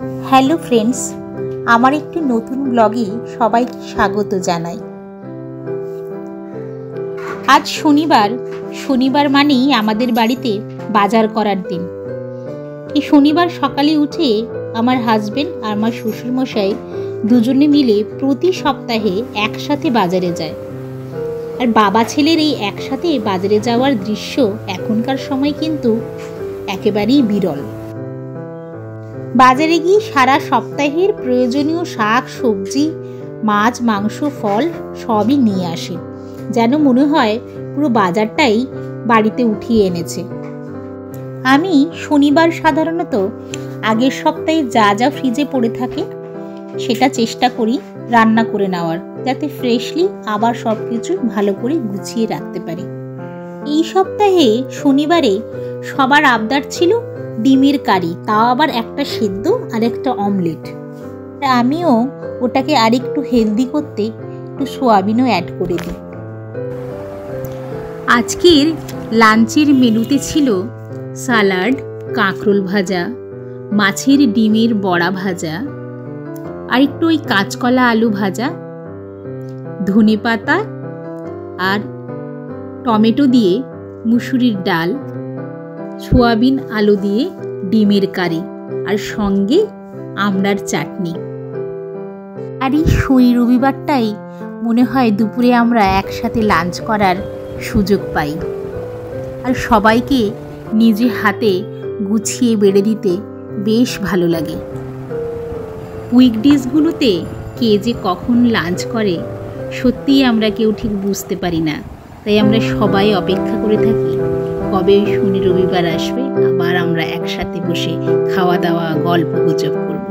Hello friends, আমার একটি নতুন ব্লগে সবাইকে স্বাগত জানাই। আজ শনিবার মানেই আমাদের বাড়িতে বাজার করার দিন। এই শনিবার সকালে উঠে আমার হাজবেন্ড আর আমার শ্বশুরমশাই দুজনে মিলে প্রতি সপ্তাহে একসাথে বাজারে যায়। আর বাবা ছেলের এই একসাথে বাজারে যাওয়ার দৃশ্য এখনকার সময় কিন্তু একেবারেই বিরল। বাজারে গিয়ে সারা সপ্তাহের প্রয়োজনীয় শাক সবজি মাছ মাংস ফল সবই নিয়ে আসে, যেন মনে হয় পুরো বাজারটাই বাড়িতে উঠিয়ে এনেছে। আমি শনিবার সাধারণত আগের সপ্তাহে যা যা ফ্রিজে পড়ে থাকে সেটা চেষ্টা করি রান্না করে নেওয়ার, যাতে ফ্রেশলি আবার সব কিছু ভালো করে গুছিয়ে রাখতে পারি। এই সপ্তাহে শনিবারে সবার আবদার ছিল ডিমের কারি, তাও আবার একটা সেদ্ধ আর একটা অমলেট। আমিও ওটাকে আরেকটু হেলদি করতে একটু সোয়াবিনও অ্যাড করে দিই। আজকের লাঞ্চের মেনুতে ছিল সালাড, কাঁকরোল ভাজা, মাছের ডিমের বড়া ভাজা, আর একটু ওই কাঁচকলা আলু ভাজা, ধনেপাতা আর টমেটো দিয়ে মুসুরির ডাল, সোয়াবিন আলু দিয়ে ডিমের কারি, আর সঙ্গে আমড়ার চাটনি। আর এই শনি রবিবারটাই মনে হয় দুপুরে আমরা একসাথে লাঞ্চ করার সুযোগ পাই, আর সবাইকে নিজে হাতে গুছিয়ে বেড়ে দিতে বেশ ভালো লাগে। উইকডেজগুলোতে কে যে কখন লাঞ্চ করে সত্যিই আমরা কেউ ঠিক বুঝতে পারি না, তাই আমরা সবাই অপেক্ষা করে থাকি কবে শনি রবিবার আসবে, আবার আমরা একসাথে বসে খাওয়া দাওয়া গল্প গুজব করব।